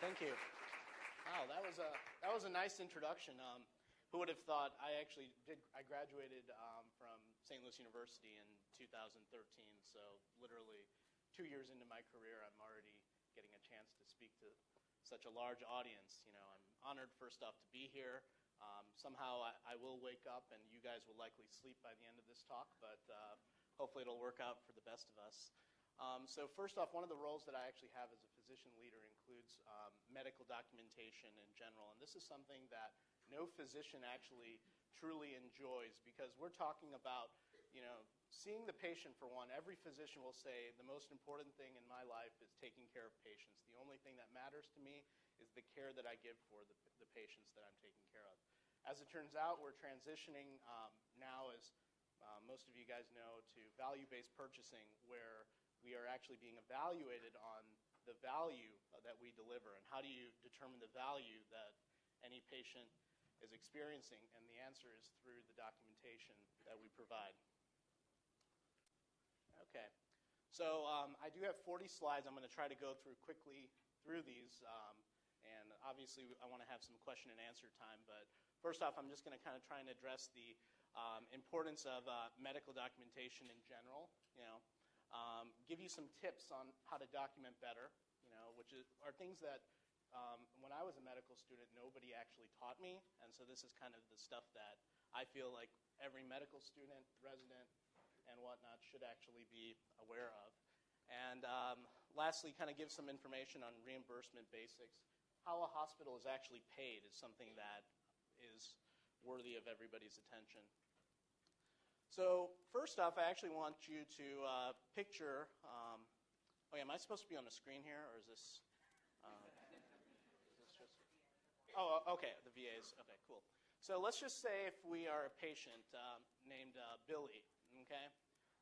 Thank you. Wow, that was a nice introduction. Who would have thought? I graduated from St. Louis University in 2013, so literally 2 years into my career, I'm already getting a chance to speak to such a large audience. You know, I'm honored first off to be here. Somehow I will wake up, and you guys will likely sleep by the end of this talk, but hopefully it'll work out for the best of us. So first off, one of the roles that I actually have as a physician leader includes medical documentation in general, and this is something that no physician actually truly enjoys because we're talking about, you know, seeing the patient for one. Every physician will say the most important thing in my life is taking care of patients. The only thing that matters to me is the care that I give for the patients that I'm taking care of. As it turns out, we're transitioning now, as most of you guys know, to value-based purchasing, where we are actually being evaluated on the value that we deliver. And how do you determine the value that any patient is experiencing? And the answer is through the documentation that we provide. Okay. So I do have 40 slides. I'm going to try to go quickly through these. And obviously, I want to have some question and answer time. But first off, I'm just going to kind of try and address the importance of medical documentation in general, you know. Give you some tips on how to document better, you know, which are things that when I was a medical student, nobody actually taught me. And so this is kind of the stuff that I feel like every medical student, resident, and whatnot should actually be aware of. And lastly, kind of give some information on reimbursement basics. How a hospital is actually paid is something that is worthy of everybody's attention. So first off, I actually want you to picture, am I supposed to be on the screen here, or is this just, okay, the VAs, okay, cool. So let's just say if we are a patient named Billy, okay?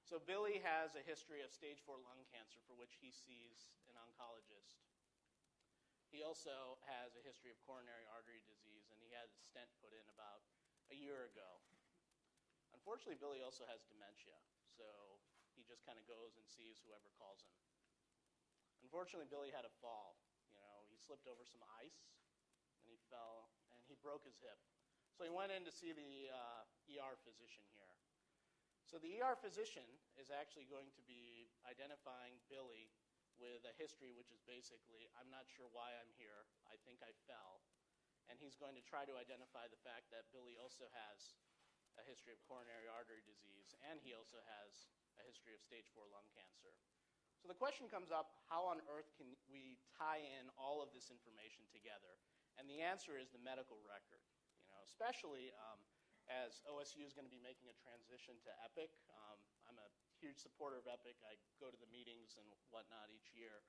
So Billy has a history of stage 4 lung cancer for which he sees an oncologist. He also has a history of coronary artery disease, and he had a stent put in about a year ago. Unfortunately, Billy also has dementia, so he just kind of goes and sees whoever calls him. Unfortunately, Billy had a fall. You know, he slipped over some ice, and he fell, and he broke his hip. So he went in to see the ER physician here. So the ER physician is actually going to be identifying Billy with a history which is basically, I'm not sure why I'm here, I think I fell. And he's going to try to identify the fact that Billy also has a history of coronary artery disease, and he also has a history of stage 4 lung cancer. So the question comes up, how on earth can we tie in all of this information together? And the answer is the medical record. You know, especially as OSU is going to be making a transition to Epic. I'm a huge supporter of Epic. I go to the meetings and whatnot each year.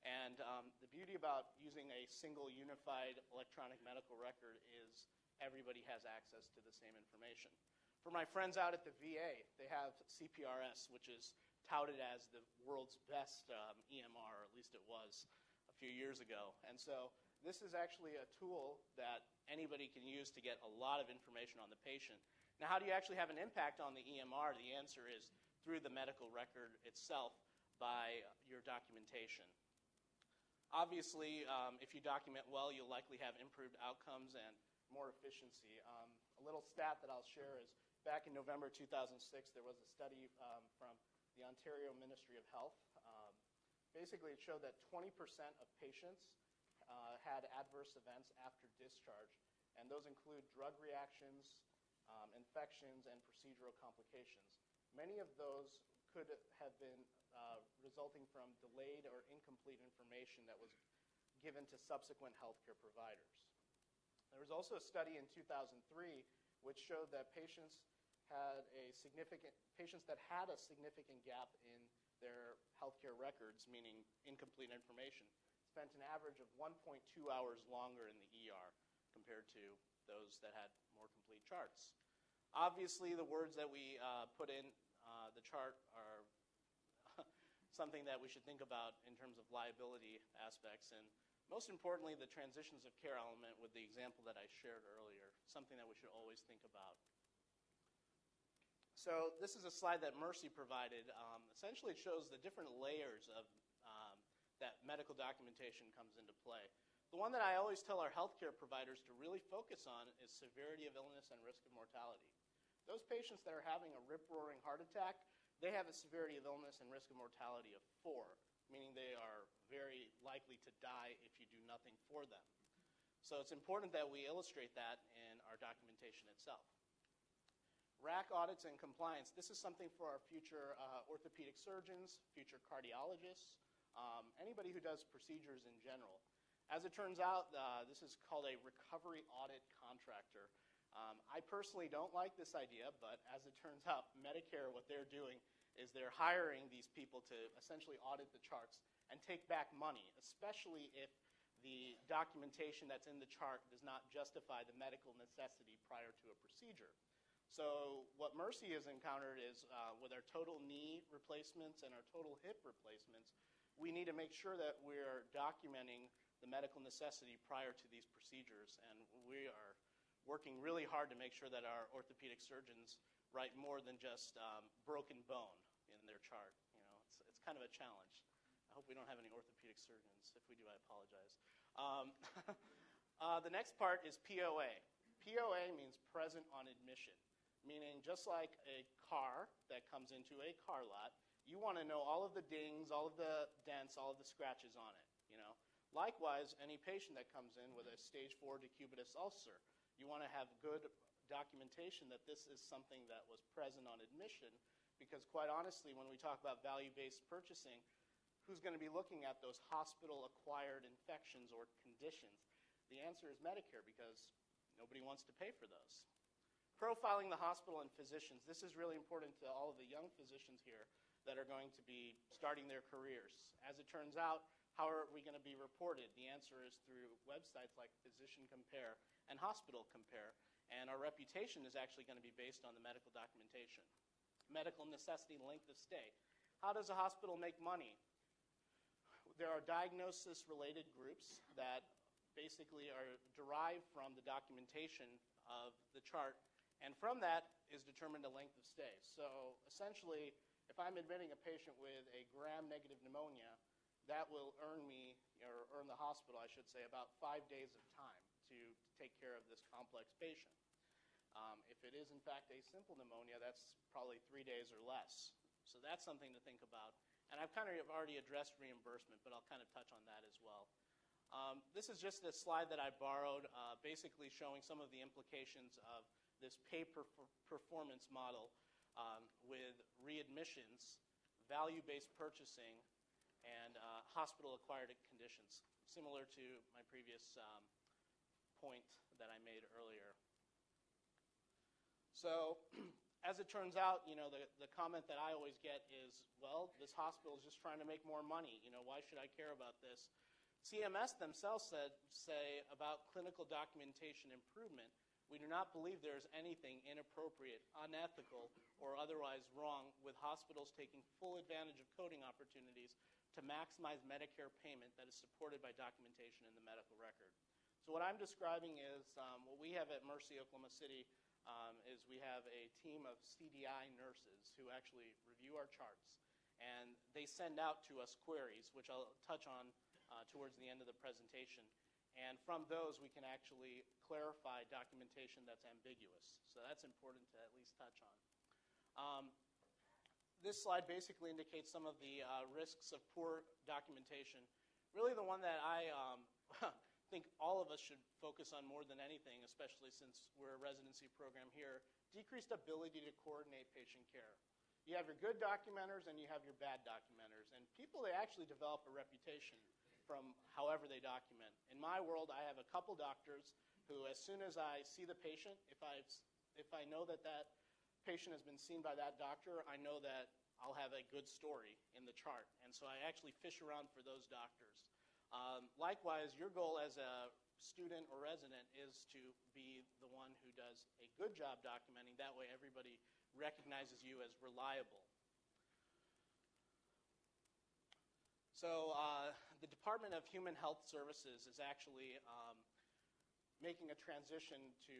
And the beauty about using a single unified electronic medical record is everybody has access to the same information. For my friends out at the VA, they have CPRS, which is touted as the world's best EMR, or at least it was a few years ago. And so this is actually a tool that anybody can use to get a lot of information on the patient. Now, how do you actually have an impact on the EMR? The answer is through the medical record itself by your documentation. Obviously, if you document well, you'll likely have improved outcomes and more efficiency. A little stat that I'll share is back in November 2006, there was a study from the Ontario Ministry of Health. Basically, it showed that 20% of patients had adverse events after discharge, and those include drug reactions, infections, and procedural complications. Many of those could have been resulting from delayed or incomplete information that was given to subsequent healthcare providers. There was also a study in 2003 which showed that patients that had a significant gap in their healthcare records, meaning incomplete information, spent an average of 1.2 hours longer in the ER compared to those that had more complete charts. Obviously, the words that we put in the chart are something that we should think about in terms of liability aspects, and most importantly, the transitions of care element with the example that I shared earlier, something that we should always think about. So this is a slide that Mercy provided. Essentially, it shows the different layers of that medical documentation comes into play. The one that I always tell our healthcare providers to really focus on is severity of illness and risk of mortality. Those patients that are having a rip-roaring heart attack, they have a severity of illness and risk of mortality of 4, meaning they are very likely to die if you do nothing for them. So it's important that we illustrate that in our documentation itself. RAC audits and compliance. This is something for our future orthopedic surgeons, future cardiologists, anybody who does procedures in general. As it turns out, this is called a recovery audit contractor. I personally don't like this idea, but as it turns out, Medicare, what they're doing is they're hiring these people to essentially audit the charts and take back money, especially if the documentation that's in the chart does not justify the medical necessity prior to a procedure. So what Mercy has encountered is with our total knee replacements and our total hip replacements, we need to make sure that we're documenting the medical necessity prior to these procedures. And we are working really hard to make sure that our orthopedic surgeons write more than just broken bone in their chart. You know, it's kind of a challenge. I hope we don't have any orthopedic surgeons. If we do, I apologize. The next part is POA. POA means present on admission, meaning just like a car that comes into a car lot, you want to know all of the dings, all of the dents, all of the scratches on it. You know, likewise, any patient that comes in with a stage 4 decubitus ulcer, you want to have good documentation that this is something that was present on admission, because quite honestly, when we talk about value-based purchasing, who's going to be looking at those hospital-acquired infections or conditions? The answer is Medicare, because nobody wants to pay for those. Profiling the hospital and physicians. This is really important to all of the young physicians here that are going to be starting their careers. As it turns out, how are we going to be reported? The answer is through websites like Physician Compare and Hospital Compare, and our reputation is actually going to be based on the medical documentation. Medical necessity, length of stay. How does a hospital make money? There are diagnosis-related groups that basically are derived from the documentation of the chart, and from that is determined the length of stay. So essentially, if I'm admitting a patient with a gram-negative pneumonia, that will earn me, or earn the hospital, I should say, about 5 days of time to take care of this complex patient. If it is, in fact, a simple pneumonia, that's probably 3 days or less. So that's something to think about. And I've kind of already addressed reimbursement, but I'll kind of touch on that as well. This is just a slide that I borrowed, basically showing some of the implications of this pay-performance model with readmissions, value-based purchasing, and hospital-acquired conditions, similar to my previous point that I made earlier. So as it turns out, you know, the comment that I always get is, well, this hospital is just trying to make more money. You know, why should I care about this? CMS themselves say about clinical documentation improvement, we do not believe there is anything inappropriate, unethical, or otherwise wrong with hospitals taking full advantage of coding opportunities to maximize Medicare payment that is supported by documentation in the medical record. So what I'm describing is what we have at Mercy Oklahoma City is we have a team of CDI nurses who actually review our charts, and they send out to us queries, which I'll touch on towards the end of the presentation. And from those, we can actually clarify documentation that's ambiguous. So that's important to at least touch on. This slide basically indicates some of the risks of poor documentation. Really the one that I think all of us should focus on more than anything, especially since we're a residency program here, decreased ability to coordinate patient care. You have your good documenters and you have your bad documenters. And people, they actually develop a reputation from however they document. In my world, I have a couple doctors who, as soon as I see the patient, if I know that that patient has been seen by that doctor, I know that I'll have a good story in the chart. And so I actually fish around for those doctors. Likewise, your goal as a student or resident is to be the one who does a good job documenting. That way everybody recognizes you as reliable. So the Department of Human Health Services is actually making a transition to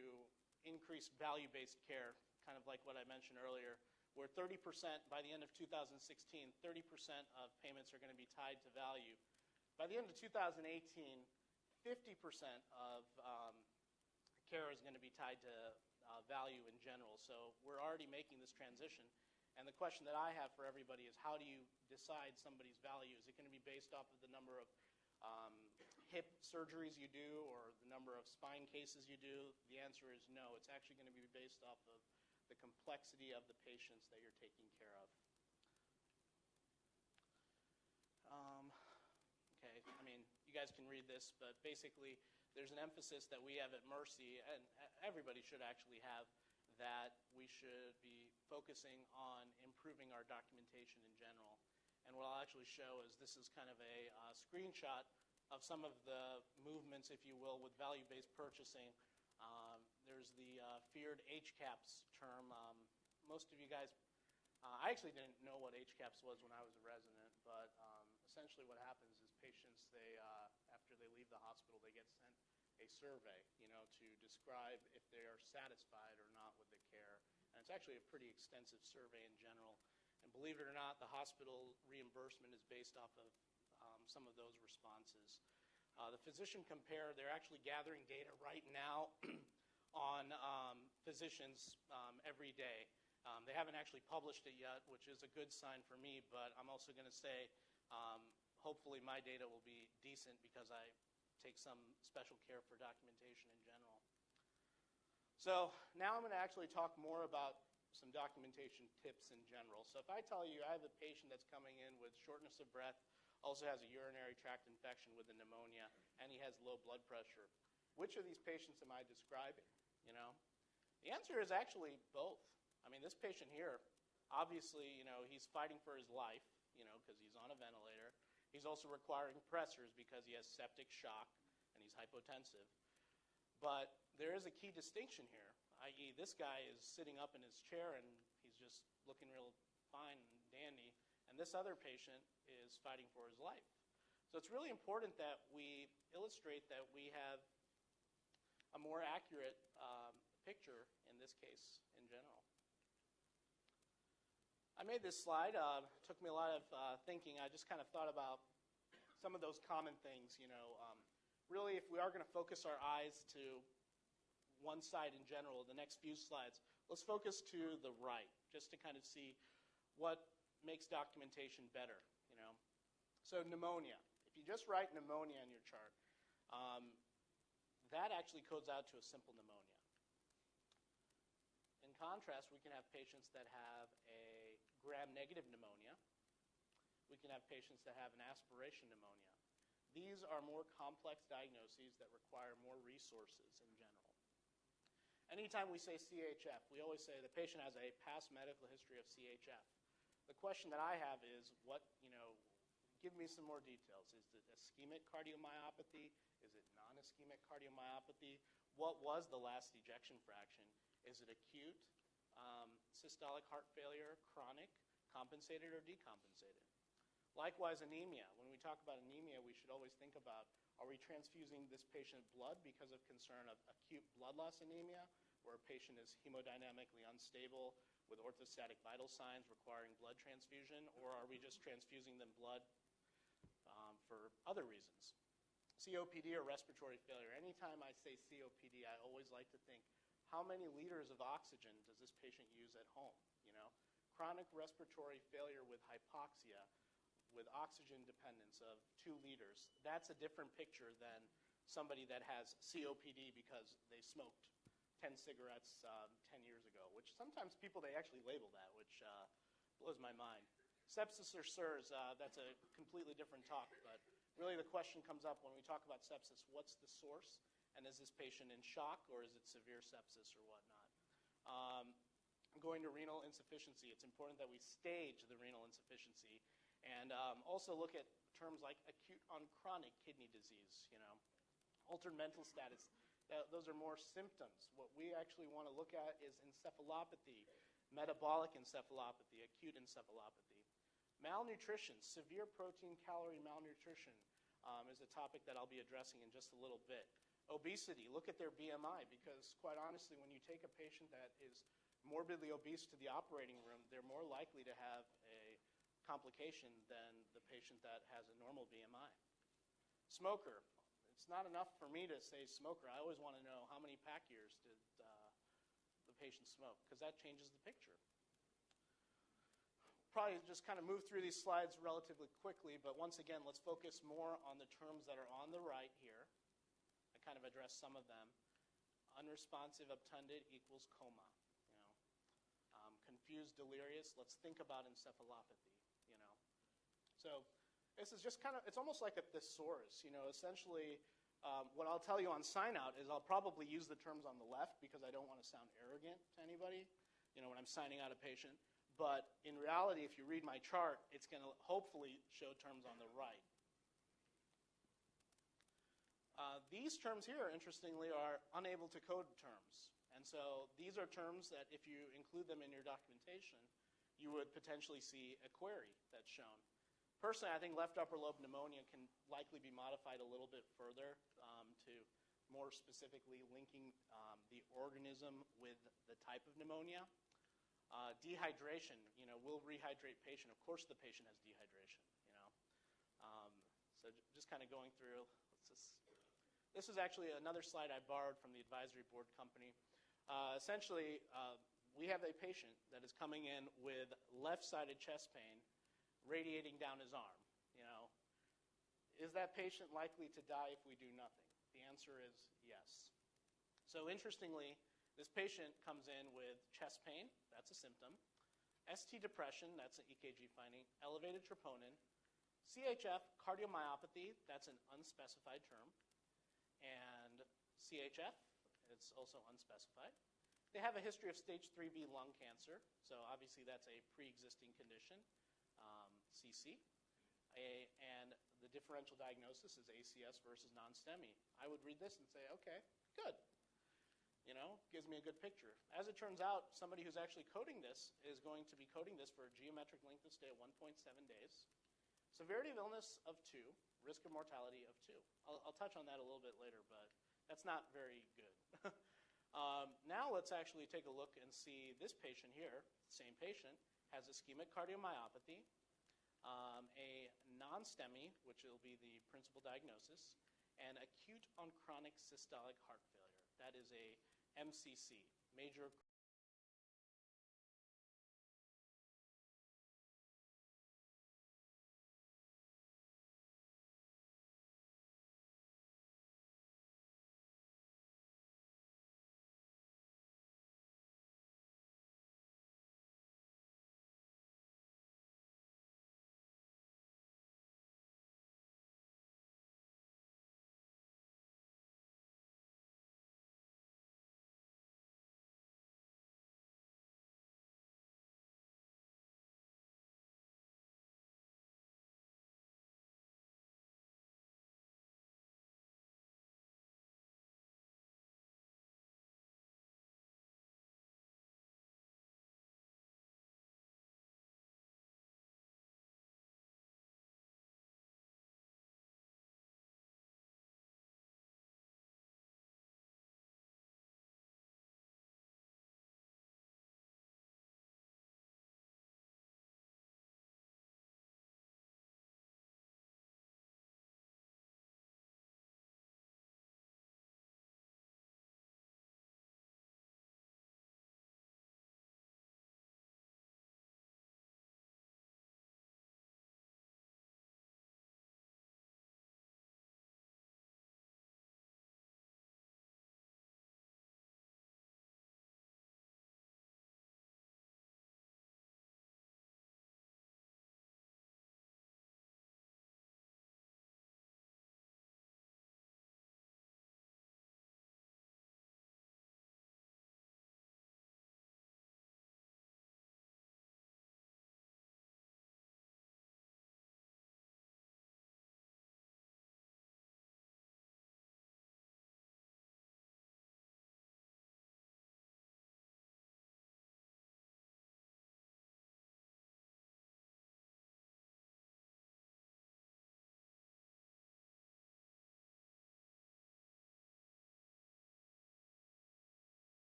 increase value-based care, kind of like what I mentioned earlier, where 30%, by the end of 2016, 30% of payments are going to be tied to value. By the end of 2018, 50% of care is going to be tied to value in general. So we're already making this transition. And the question that I have for everybody is, how do you decide somebody's value? Is it going to be based off of the number of hip surgeries you do or the number of spine cases you do? The answer is no. It's actually going to be based off of the complexity of the patients that you're taking care of. Okay, I mean, you guys can read this, but basically there's an emphasis that we have at Mercy, and everybody should actually have, that we should be focusing on improving our documentation in general. And what I'll actually show is this is kind of a screenshot of some of the movements, if you will, with value-based purchasing. There's the feared HCAPS term. Most of you guys, I actually didn't know what HCAPS was when I was a resident, but essentially what happens is patients, after they leave the hospital, they get sent a survey, to describe if they are satisfied or not with the care. And it's actually a pretty extensive survey in general. And believe it or not, the hospital reimbursement is based off of some of those responses. The Physician Compare, they're actually gathering data right now on physicians every day. They haven't actually published it yet, which is a good sign for me, but I'm also going to say hopefully my data will be decent because I take some special care for documentation in general. So now I'm going to actually talk more about some documentation tips in general. So if I tell you I have a patient that's coming in with shortness of breath, also has a urinary tract infection with a pneumonia, and he has low blood pressure, which of these patients am I describing? The answer is actually both. I mean, this patient here, obviously, he's fighting for his life, because he's on a ventilator. He's also requiring pressors because he has septic shock and he's hypotensive. But there is a key distinction here, i.e. this guy is sitting up in his chair and he's just looking real fine and dandy, and this other patient is fighting for his life. So it's really important that we illustrate that we have a more accurate picture in this case in general. I made this slide. Took me a lot of thinking. I just kind of thought about some of those common things. Really, if we are going to focus our eyes to one side in general, the next few slides, let's focus to the right, just to kind of see what makes documentation better. So pneumonia. If you just write pneumonia in your chart, that actually codes out to a simple pneumonia. In contrast, we can have patients that have a gram-negative pneumonia. We can have patients that have an aspiration pneumonia. These are more complex diagnoses that require more resources in general. Anytime we say CHF, we always say the patient has a past medical history of CHF. The question that I have is, give me some more details. Is it ischemic cardiomyopathy? Is it non-ischemic cardiomyopathy? What was the last ejection fraction? Is it acute, systolic heart failure, chronic, compensated, or decompensated? Likewise, anemia. When we talk about anemia, we should always think about, are we transfusing this patient blood because of concern of acute blood loss anemia, where a patient is hemodynamically unstable with orthostatic vital signs requiring blood transfusion, or are we just transfusing them blood for other reasons? COPD or respiratory failure. Anytime I say COPD, I always like to think, how many liters of oxygen does this patient use at home? Chronic respiratory failure with hypoxia, with oxygen dependence of 2 liters. That's a different picture than somebody that has COPD because they smoked 10 cigarettes 10 years ago, which sometimes people, they actually label that, which blows my mind. Sepsis or SIRS, that's a completely different talk, but really the question comes up when we talk about sepsis, what's the source? And is this patient in shock, or is it severe sepsis or whatnot? Going to renal insufficiency, it's important that we stage the renal insufficiency and also look at terms like acute on chronic kidney disease, altered mental status. Those are more symptoms. What we actually want to look at is encephalopathy, metabolic encephalopathy, acute encephalopathy. Malnutrition, severe protein calorie malnutrition is a topic that I'll be addressing in just a little bit. Obesity, look at their BMI, because quite honestly, when you take a patient that is morbidly obese to the operating room, they're more likely to have a complication than the patient that has a normal BMI. Smoker, it's not enough for me to say smoker. I always want to know how many pack years did the patient smoke, because that changes the picture. Probably just kind of move through these slides relatively quickly, but once again, let's focus more on the terms that are on the right here. I kind of addressed some of them. Unresponsive obtunded equals coma. Confused delirious, let's think about encephalopathy. So this is just kind of, it's almost like a thesaurus. Essentially, what I'll tell you on sign out is I'll probably use the terms on the left because I don't want to sound arrogant to anybody, when I'm signing out a patient. But in reality, if you read my chart, it's going to hopefully show terms on the right. These terms here, interestingly, are unable to code terms. And so these are terms that if you include them in your documentation, you would potentially see a query that's shown. Personally, I think left upper lobe pneumonia can likely be modified a little bit further to more specifically linking the organism with the type of pneumonia. Dehydration, will rehydrate patient. Of course the patient has dehydration, So just kind of going through. This is actually another slide I borrowed from the advisory board company. Essentially, we have a patient that is coming in with left-sided chest pain radiating down his arm. Is that patient likely to die if we do nothing? The answer is yes. So interestingly, this patient comes in with chest pain, that's a symptom, ST depression, that's an EKG finding, elevated troponin, CHF, cardiomyopathy, that's an unspecified term, and CHF, it's also unspecified. They have a history of stage 3B lung cancer, so obviously that's a pre-existing condition, CC. And the differential diagnosis is ACS versus non-STEMI. I would read this and say, okay, good. Gives me a good picture. As it turns out, somebody who's actually coding this is going to be coding this for a geometric length of stay of 1.7 days. Severity of illness of 2, risk of mortality of 2. I'll touch on that a little bit later, but that's not very good. Now let's actually take a look and see this patient here, same patient, has ischemic cardiomyopathy, a non-STEMI, which will be the principal diagnosis, and acute on chronic systolic heart failure. That is a MCC, major